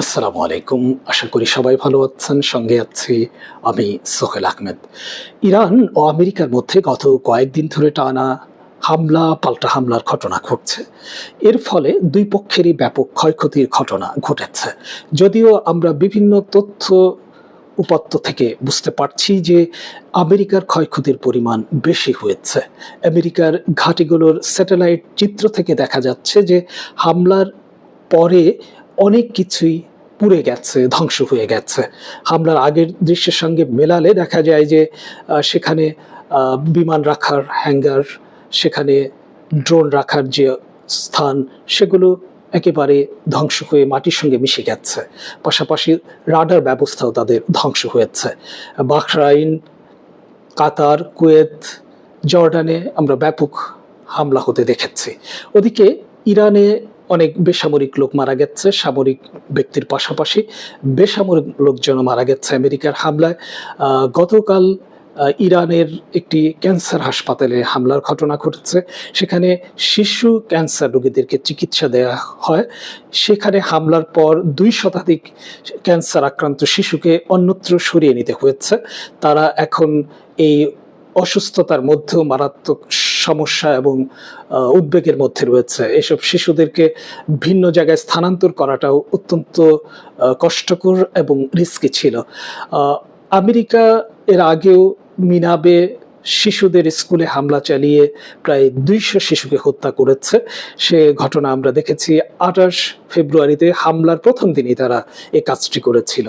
আসসালামু আলাইকুম। আশা করি সবাই ভালো আছেন। সঙ্গে আছি আমি সোহেল আহমেদ। ইরান ও আমেরিকার মধ্যে গত কয়েকদিন ধরে টানা হামলা পাল্টা হামলার ঘটনা ঘটছে। এর ফলে দুই পক্ষেরই ব্যাপক ক্ষয়ক্ষতির ঘটনা ঘটেছে। যদিও আমরা বিভিন্ন তথ্য উপাত্ত থেকে বুঝতে পারছি যে আমেরিকার ক্ষয়ক্ষতির পরিমাণ বেশি হয়েছে। আমেরিকার ঘাঁটিগুলোর স্যাটেলাইট চিত্র থেকে দেখা যাচ্ছে যে হামলার পরে অনেক কিছুই পুড়ে গেছে, ধ্বংস হয়ে গেছে। হামলার আগের দৃশ্যের সঙ্গে মেলালে দেখা যায় যে সেখানে বিমান রাখার হ্যাঙ্গার, সেখানে ড্রোন রাখার যে স্থান, সেগুলো একেবারে ধ্বংস হয়ে মাটির সঙ্গে মিশে গেছে। পাশাপাশি রাডার ব্যবস্থাও তাদের ধ্বংস হয়েছে। বাহরাইন, কাতার, কুয়েত, জর্ডানে আমরা ব্যাপক হামলা হতে দেখেছি। ওদিকে ইরানে অনেক বেসামরিক লোক মারা গেছে, সামরিক ব্যক্তির পাশাপাশি বেসামরিক লোকজনও মারা গেছে আমেরিকার হামলায়। গতকাল ইরানের একটি ক্যান্সার হাসপাতালে হামলার ঘটনা ঘটেছে। সেখানে শিশু ক্যান্সার রোগীদেরকে চিকিৎসা দেওয়া হয়। সেখানে হামলার পর ২ শতাধিক ক্যান্সার আক্রান্ত শিশুকে অন্যত্র সরিয়ে নিতে হয়েছে। তারা এখন এই অসুস্থতার মধ্যেও মারাত্মক সমস্যা এবং উদ্বেগের মধ্যে রয়েছে। এসব শিশুদেরকে ভিন্ন জায়গায় স্থানান্তর করাটাও অত্যন্ত কষ্টকর এবং রিস্কি ছিল। আমেরিকা এর আগেও মিনাবে শিশুদের স্কুলে হামলা চালিয়ে প্রায় ২০০ শিশুকে হত্যা করেছে। সে ঘটনা আমরা দেখেছি। ২৮ ফেব্রুয়ারিতে হামলার প্রথম দিনই তারা এই কাজটি করেছিল।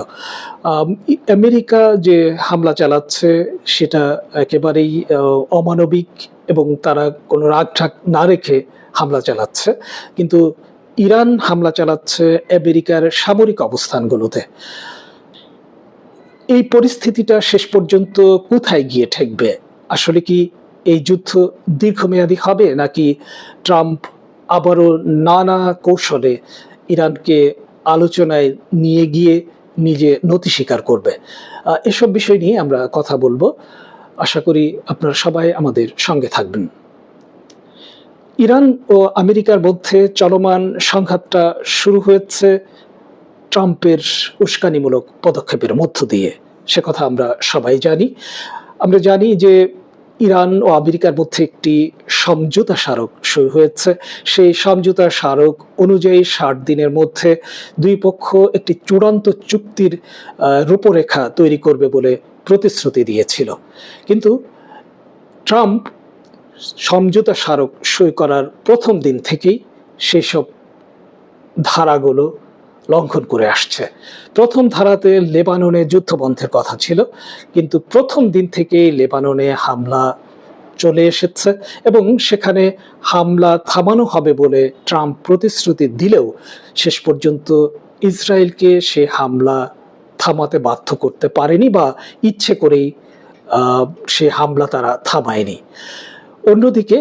আমেরিকা যে হামলা চালাচ্ছে সেটা একেবারেই অমানবিক এবং তারা কোনো রাগঢাক না রেখে হামলা চালাচ্ছে। কিন্তু ইরান হামলা চালাচ্ছে আমেরিকার সামরিক অবস্থানগুলোতে। এই পরিস্থিতিটা শেষ পর্যন্ত কোথায় গিয়ে ঠেকবে? আসলে কি এই যুদ্ধ দীর্ঘমেয়াদী হবে, নাকি ট্রাম্প আবারও নানা কৌশলে ইরানকে আলোচনায় নিয়ে গিয়ে নিজে নতি স্বীকার করবে? এসব বিষয় নিয়ে আমরা কথা বলবো। আশা করি আপনারা সবাই আমাদের সঙ্গে থাকবেন। ইরান ও আমেরিকার মধ্যে চলমান সংঘাতটা শুরু হয়েছে ট্রাম্পের উস্কানিমূলক পদক্ষেপের মধ্য দিয়ে। সে কথা আমরা সবাই জানি। আমরা জানি যে ইরান ও আমেরিকার মধ্যে একটি সমঝোতা স্মারক সই হয়েছে। সেই সমঝোতা স্মারক অনুযায়ী ৬০ দিনের মধ্যে দুই পক্ষ একটি চূড়ান্ত চুক্তির রূপরেখা তৈরি করবে বলে প্রতিশ্রুতি দিয়েছিল। কিন্তু ট্রাম্প সমঝোতা স্মারক সই করার প্রথম দিন থেকেই সেসব ধারাগুলো লঙ্ঘন করে আসছে। প্রথম ধারাতে লেবাননে যুদ্ধবন্ধের কথা ছিল, কিন্তু প্রথম দিন থেকেই লেবাননে হামলা চলে এসেছে এবং সেখানে হামলা থামানো হবে বলে ট্রাম্প প্রতিশ্রুতি দিলেও শেষ পর্যন্ত ইসরায়েলকে সে হামলা থামাতে বাধ্য করতে পারেনি, বা ইচ্ছে করেই সে হামলা তারা থামায়নি। অন্যদিকে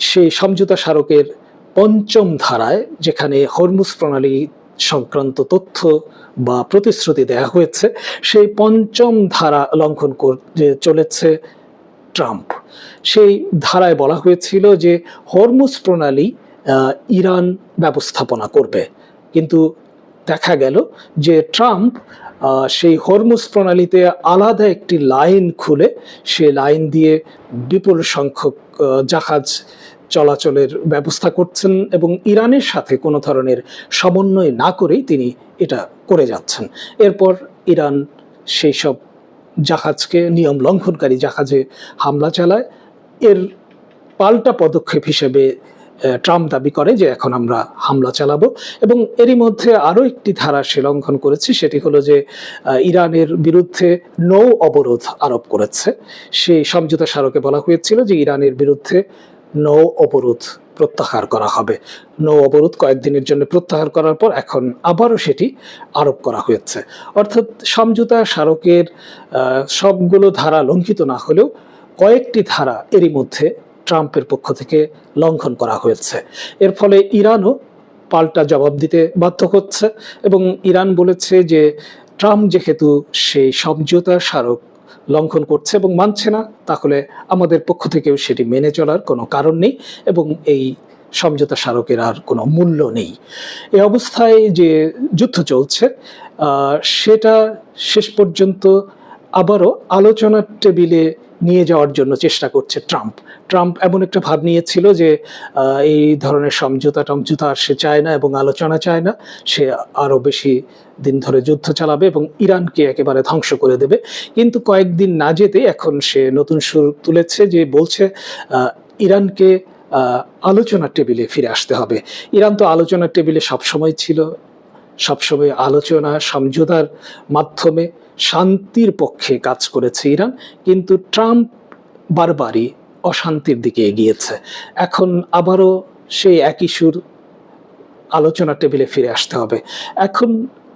সেই সমঝোতা স্মারকের পঞ্চম ধারায়, যেখানে হরমুজ প্রণালী সংক্রান্ত তথ্য বা প্রতিশ্রুতি দেয়া হয়েছে, সেই পঞ্চম ধারা লঙ্ঘন করে চলেছে ট্রাম্প। সেই ধারায় বলা হয়েছিল যে হরমুজ প্রণালী ইরান ব্যবস্থাপনা করবে, কিন্তু দেখা গেল যে ট্রাম্প সেই হরমুজ প্রণালীতে আলাদা একটি লাইন খুলে সে লাইন দিয়ে বিপুল সংখ্যক জাহাজ চলাচলের ব্যবস্থা করছেন এবং ইরানের সাথে কোনো ধরনের সমন্বয় না করেই তিনি এটা করে যাচ্ছেন। এরপর ইরান সেই সব জাহাজকে, নিয়ম লঙ্ঘনকারী জাহাজে হামলা চালায়। এর পাল্টা পদক্ষেপ হিসেবে ট্রাম্প দাবি করে যে এখন আমরা হামলা চালাবো, এবং এরই মধ্যে আরও একটি ধারা সে লঙ্ঘন করেছে। সেটি হলো যে ইরানের বিরুদ্ধে নৌ অবরোধ আরোপ করেছে। সেই সমঝোতা স্মারকে বলা হয়েছিল যে ইরানের বিরুদ্ধে নৌ অবরোধ প্রত্যাহার করা হবে। নৌ অবরোধ কয়েকদিনের জন্য প্রত্যাহার করার পর এখন আবারও সেটি আরোপ করা হয়েছে। অর্থাৎ সমঝোতা স্মারকের সবগুলো ধারা লঙ্ঘিত না হলেও কয়েকটি ধারা এরই মধ্যে ট্রাম্পের পক্ষ থেকে লঙ্ঘন করা হয়েছে। এর ফলে ইরানও পাল্টা জবাব দিতে বাধ্য হচ্ছে এবং ইরান বলেছে যে ট্রাম্প যেহেতু সেই সমঝোতা স্মারক লঙ্ঘন করছে এবং মানছে না, তাহলে আমাদের পক্ষ থেকেও সেটি মেনে চলার কোনো কারণ নেই এবং এই সমঝোতা স্মারকের আর কোনো মূল্য নেই। এ অবস্থায় যে যুদ্ধ চলছে সেটা শেষ পর্যন্ত আবারও আলোচনার টেবিলে নিয়ে যাওয়ার জন্য চেষ্টা করছে ট্রাম্প। ট্রাম্প এমন একটা ভাব নিয়েছিল যে এই ধরনের সমঝোতা আর সে চায় না এবং আলোচনা চায় না, সে আরও বেশি দিন ধরে যুদ্ধ চালাবে এবং ইরানকে একেবারে ধ্বংস করে দেবে। কিন্তু কয়েকদিন না যেতে এখন সে নতুন সুর তুলেছে, যে বলছে ইরানকে আলোচনার টেবিলে ফিরে আসতে হবে। ইরান তো আলোচনার টেবিলে সবসময় ছিল, সবসময় আলোচনা সমঝোতার মাধ্যমে শান্তির পক্ষে কাজ করেছে ইরান, কিন্তু ট্রাম্প বারবারই অশান্তির দিকে এগিয়েছে। এখন আবারও সেই একই সুর, আলোচনার টেবিলে ফিরে আসতে হবে। এখন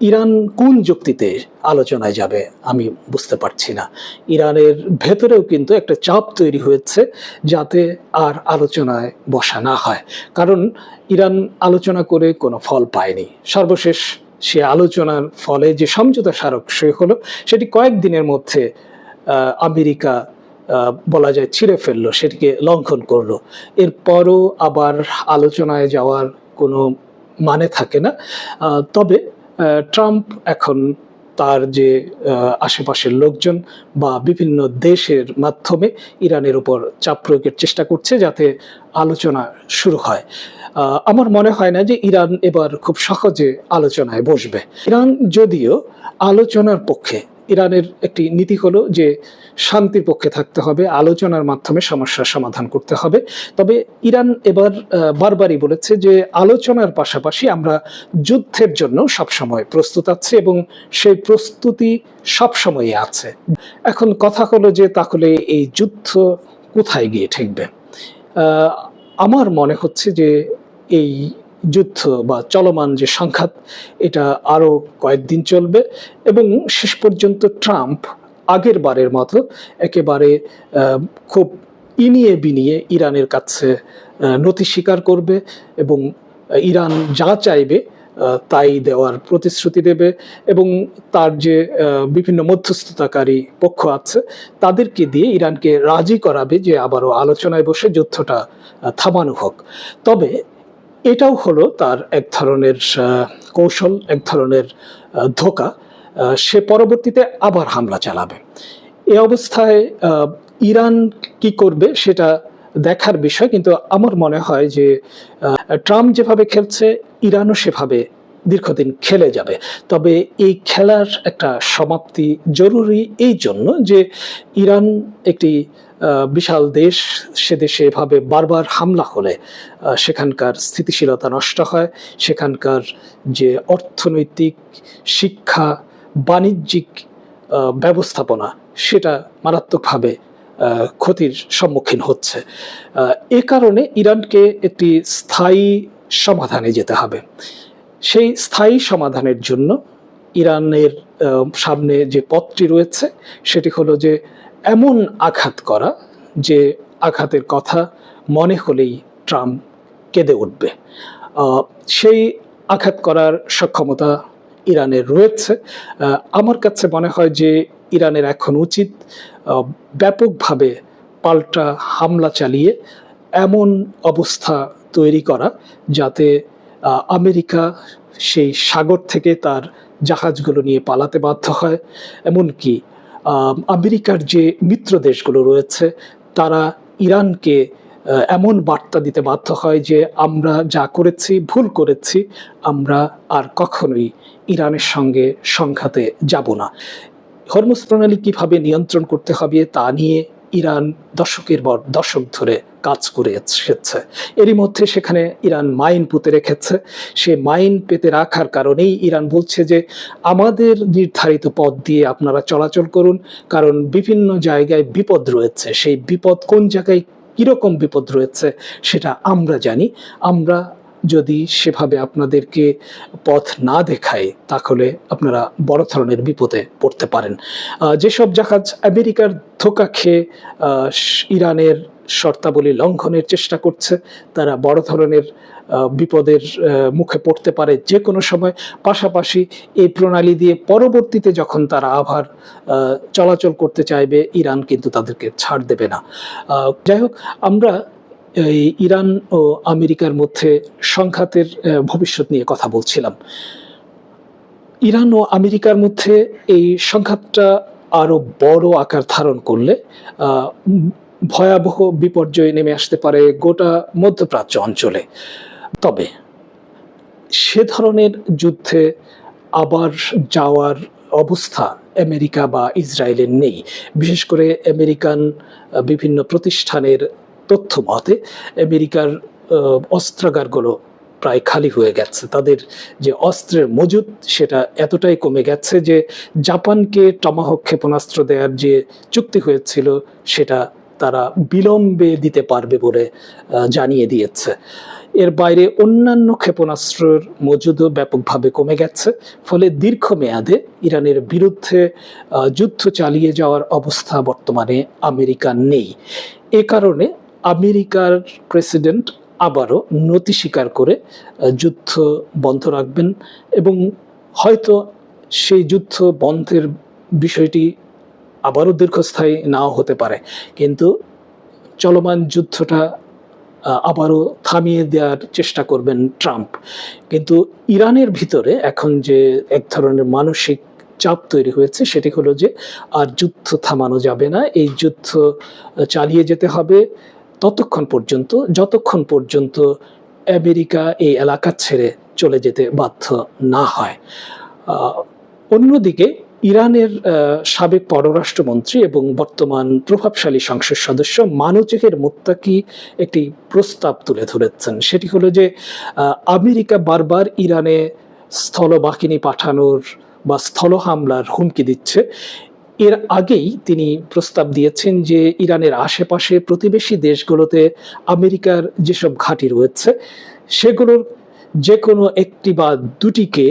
ইরান কোন যুক্তিতে আলোচনায় যাবে আমি বুঝতে পারছি না। ইরানের ভেতরেও কিন্তু একটা চাপ তৈরি হয়েছে যাতে আর আলোচনায় বসা না হয়, কারণ ইরান আলোচনা করে কোনো ফল পায়নি। সর্বশেষ সে আলোচনার ফলে যে সমঝোতা স্মারক সই হলো, সেটি কয়েকদিনের মধ্যে আমেরিকা বলা যায় ছিঁড়ে ফেললো, সেটিকে লঙ্ঘন করলো। এরপরও আবার আলোচনায় যাওয়ার কোনো মানে থাকে না। তবে ট্রাম্প এখন তার যে আশেপাশের লোকজন বা বিভিন্ন দেশের মাধ্যমে ইরানের উপর চাপ প্রয়োগের চেষ্টা করছে যাতে আলোচনা শুরু হয়। আমার মনে হয় না যে ইরান এবার খুব সহজে আলোচনায় বসবে। ইরান যদিও আলোচনার পক্ষে, ইরানের একটি নীতি হলো যে শান্তির পক্ষে থাকতে হবে, আলোচনার মাধ্যমে সমস্যার সমাধান করতে হবে। তবে ইরান এবার বারবারই বলেছে যে আলোচনার পাশাপাশি আমরা যুদ্ধের জন্য সবসময় প্রস্তুত আছি এবং সেই প্রস্তুতি সবসময়ই আছে। এখন কথা হলো যে তাহলে এই যুদ্ধ কোথায় গিয়ে ঠেকবে? আমার মনে হচ্ছে যে এই যুদ্ধ বা চলমান যে সংঘাত, এটা আরো কয়েকদিন চলবে এবং শেষ পর্যন্ত ট্রাম্প আগের বারের মতো একেবারে খুব ইনিয়ে বিনিয়ে ইরানের কাছে নতি স্বীকার করবে এবং ইরান যা চাইবে তাই দেওয়ার প্রতিশ্রুতি দেবে এবং তার যে বিভিন্ন মধ্যস্থতাকারী পক্ষ আছে তাদেরকে দিয়ে ইরানকে রাজি করাবে যে আবারও আলোচনায় বসে যুদ্ধটা থামানো হোক। তবে এটাও হলো তার এক ধরনের কৌশল, এক ধরনের ধোঁকা। সে পরবর্তীতে আবার হামলা চালাবে। এই অবস্থায় ইরান কি করবে সেটা দেখার বিষয়, কিন্তু আমার মনে হয় যে ট্রাম্প যেভাবে খেলছে ইরানও সেভাবে দীর্ঘদিন খেলে যাবে। তবে এই খেলার একটা সমাপ্তি জরুরি এই জন্য যে ইরান একটি বিশাল দেশ, সে দেশে এভাবে বারবার হামলা হলে সেখানকার স্থিতিশীলতা নষ্ট হয়, সেখানকার যে অর্থনৈতিক, শিক্ষা, বাণিজ্যিক ব্যবস্থাপনা সেটা মারাত্মকভাবে ক্ষতির সম্মুখীন হচ্ছে। এ কারণে ইরানকে একটি স্থায়ী সমাধানে যেতে হবে। সেই স্থায়ী সমাধানের জন্য ইরানের সামনে যে পথটি রয়েছে সেটি হলো যে এমন আঘাত করা যে আঘাতের কথা মনে হলেই ট্রাম্প কেঁদে উঠবে। সেই আঘাত করার সক্ষমতা ইরানের রয়েছে। আমার কাছে মনে হয় যে ইরানের এখন উচিত ব্যাপকভাবে পাল্টা হামলা চালিয়ে এমন অবস্থা তৈরি করা যাতে আমেরিকা সেই সাগর থেকে তার জাহাজগুলো নিয়ে পালাতে বাধ্য হয়। এমনকি আমেরিকার যে মিত্র দেশগুলো রয়েছে তারা ইরানকে এমন বার্তা দিতে বাধ্য হয় যে আমরা যা করেছি ভুল করেছি, আমরা আর কখনোই ইরানের সঙ্গে সংঘাতে যাব না। হরমুজ প্রণালী কিভাবে নিয়ন্ত্রণ করতে হবে তা নিয়ে ইরান দশকের পর দশক ধরে কাজ করে এসেছে। এরই মধ্যে সেখানে ইরান মাইন পুঁতে রেখেছে। সে মাইন পেতে রাখার কারণেই ইরান বলছে যে আমাদের নির্ধারিত পথ দিয়ে আপনারা চলাচল করুন, কারণ বিভিন্ন জায়গায় বিপদ রয়েছে। সেই বিপদ কোন জায়গায় কিরকম বিপদ রয়েছে সেটা আমরা জানি। আমরা যদি সেভাবে আপনাদেরকে পথ না দেখায় তাহলে আপনারা বড় ধরনের বিপদে পড়তে পারেন। যেসব জাহাজ আমেরিকার ধোঁকা খেয়ে ইরানের শর্তাবলী লঙ্ঘনের চেষ্টা করছে তারা বড় ধরনের বিপদের মুখে পড়তে পারে যে কোনো সময়। পাশাপাশি এই প্রণালী দিয়ে পরবর্তীতে যখন তারা আবার চলাচল করতে চাইবে ইরান কিন্তু তাদেরকে ছাড় দেবে না। যাই হোক, আমরা এই ইরান ও আমেরিকার মধ্যে সংঘাতের ভবিষ্যৎ নিয়ে কথা বলছিলাম। ইরান ও আমেরিকার মধ্যে এই সংঘাতটা আরো বড় আকার ধারণ করলে ভয়াবহ বিপর্যয় নেমে আসতে পারে গোটা মধ্যপ্রাচ্য অঞ্চলে। তবে সে ধরনের যুদ্ধে আবার যাওয়ার অবস্থা আমেরিকা বা ইসরায়েলের নেই। বিশেষ করে আমেরিকান বিভিন্ন প্রতিষ্ঠানের তথ্য মতে আমেরিকার অস্ত্রাগারগুলো প্রায় খালি হয়ে গেছে। তাদের যে অস্ত্রের মজুদ সেটা এতটাই কমে গেছে যে জাপানকে টমাহক ক্ষেপণাস্ত্র দেওয়ার যে চুক্তি হয়েছিল সেটা তারা বিলম্বে দিতে পারবে বলে জানিয়ে দিয়েছে। এর বাইরে অন্যান্য ক্ষেপণাস্ত্রের মজুদও ব্যাপকভাবে কমে গেছে। ফলে দীর্ঘমেয়াদে ইরানের বিরুদ্ধে যুদ্ধ চালিয়ে যাওয়ার অবস্থা বর্তমানে আমেরিকার নেই। এ কারণে আমেরিকার প্রেসিডেন্ট আবারও নতি স্বীকার করে যুদ্ধ বন্ধ রাখবেন এবং হয়তো সেই যুদ্ধ বন্ধের বিষয়টি আবারও দীর্ঘস্থায়ী নাও হতে পারে, কিন্তু চলমান যুদ্ধটা আবারও থামিয়ে দেওয়ার চেষ্টা করবেন ট্রাম্প। কিন্তু ইরানের ভিতরে এখন যে এক ধরনের মানসিক চাপ তৈরি হয়েছে সেটি হলো যে আর যুদ্ধ থামানো যাবে না, এই যুদ্ধ চালিয়ে যেতে হবে যতক্ষণ পর্যন্ত আমেরিকা এই এলাকা ছেড়ে চলে যেতে বাধ্য না হয়। অন্যদিকে ইরানের সাবেক পররাষ্ট্রমন্ত্রী এবং বর্তমান প্রভাবশালী সংসদ সদস্য মানুচেহের মুত্তাকি একটি প্রস্তাব তুলে ধরেছেন। সেটি হলো যে আমেরিকা বারবার ইরানে স্থলবাহিনী পাঠানোর বা স্থল হামলার হুমকি দিচ্ছে। এর আগেই তিনি প্রস্তাব দিয়েছেন যে ইরানের আশেপাশে প্রতিবেশী দেশগুলোতে আমেরিকার যেসব ঘাঁটি রয়েছে সেগুলোর যে কোনো একটি বা দুটিকে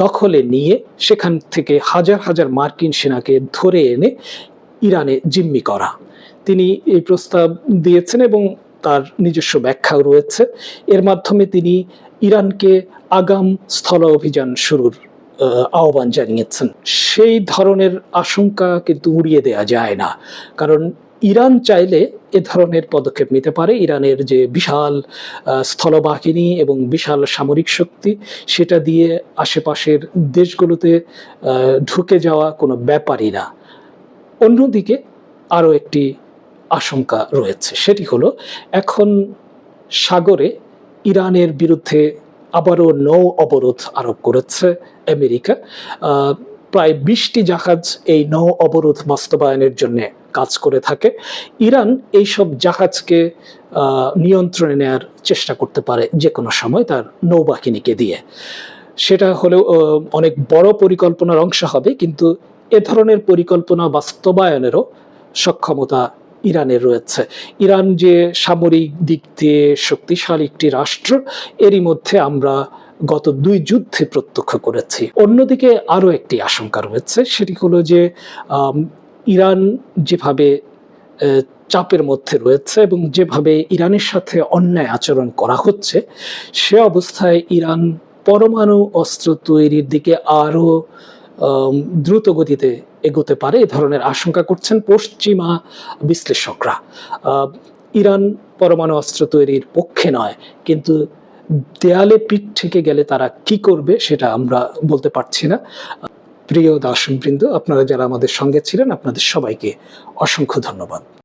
দখলে নিয়ে সেখান থেকে হাজার হাজার মার্কিন সেনাকে ধরে এনে ইরানে জিম্মি করা। তিনি এই প্রস্তাব দিয়েছেন এবং তার নিজস্ব ব্যাখ্যাও রয়েছে। এর মাধ্যমে তিনি ইরানকে আগাম স্থল অভিযান শুরুর আহ্বান জানিয়েছেন। সেই ধরনের আশঙ্কা কিন্তু উড়িয়ে দেওয়া যায় না, কারণ ইরান চাইলে এ ধরনের পদক্ষেপ নিতে পারে। ইরানের যে বিশাল স্থলবাহিনী এবং বিশাল সামরিক শক্তি সেটা দিয়ে আশেপাশের দেশগুলোতে ঢুকে যাওয়া কোনো ব্যাপারই না। অন্যদিকে আরও একটি আশঙ্কা রয়েছে, সেটি হলো এখন সাগরে ইরানের বিরুদ্ধে আবারও নৌ অবরোধ আরোপ করেছে আমেরিকা। প্রায় 20টি জাহাজ এই নৌ অবরোধ বাস্তবায়নের জন্য কাজ করে থাকে। ইরান এইসব জাহাজকে নিয়ন্ত্রণে নেওয়ার চেষ্টা করতে পারে যে কোনো সময় তার নৌবাহিনীকে দিয়ে। সেটা হলেও অনেক বড় পরিকল্পনার অংশ হবে, কিন্তু এ ধরনের পরিকল্পনা বাস্তবায়নেরও সক্ষমতা ইরানের রয়েছে। ইরান যে সামরিক দিক দিয়ে শক্তিশালী একটি রাষ্ট্র, এরই মধ্যে আমরা গত 2 যুদ্ধে প্রত্যক্ষ করেছি। অন্যদিকে আরও একটি আশঙ্কা রয়েছে, সেটি হলো যে ইরান যেভাবে চাপের মধ্যে রয়েছে এবং যেভাবে ইরানের সাথে অন্যায় আচরণ করা হচ্ছে, সে অবস্থায় ইরান পরমাণু অস্ত্র তৈরির দিকে আরও দ্রুত গতিতে এগোতে পারে, এ ধরনের আশঙ্কা করছেন পশ্চিমা বিশ্লেষকরা। ইরান পরমাণু অস্ত্র তৈরির পক্ষে নয়, কিন্তু দেয়ালে পিঠ থেকে গেলে তারা কি করবে সেটা আমরা বলতে পারছি না। প্রিয় দর্শকবৃন্দ, আপনারা যারা আমাদের সঙ্গে ছিলেন আপনাদের সবাইকে অসংখ্য ধন্যবাদ।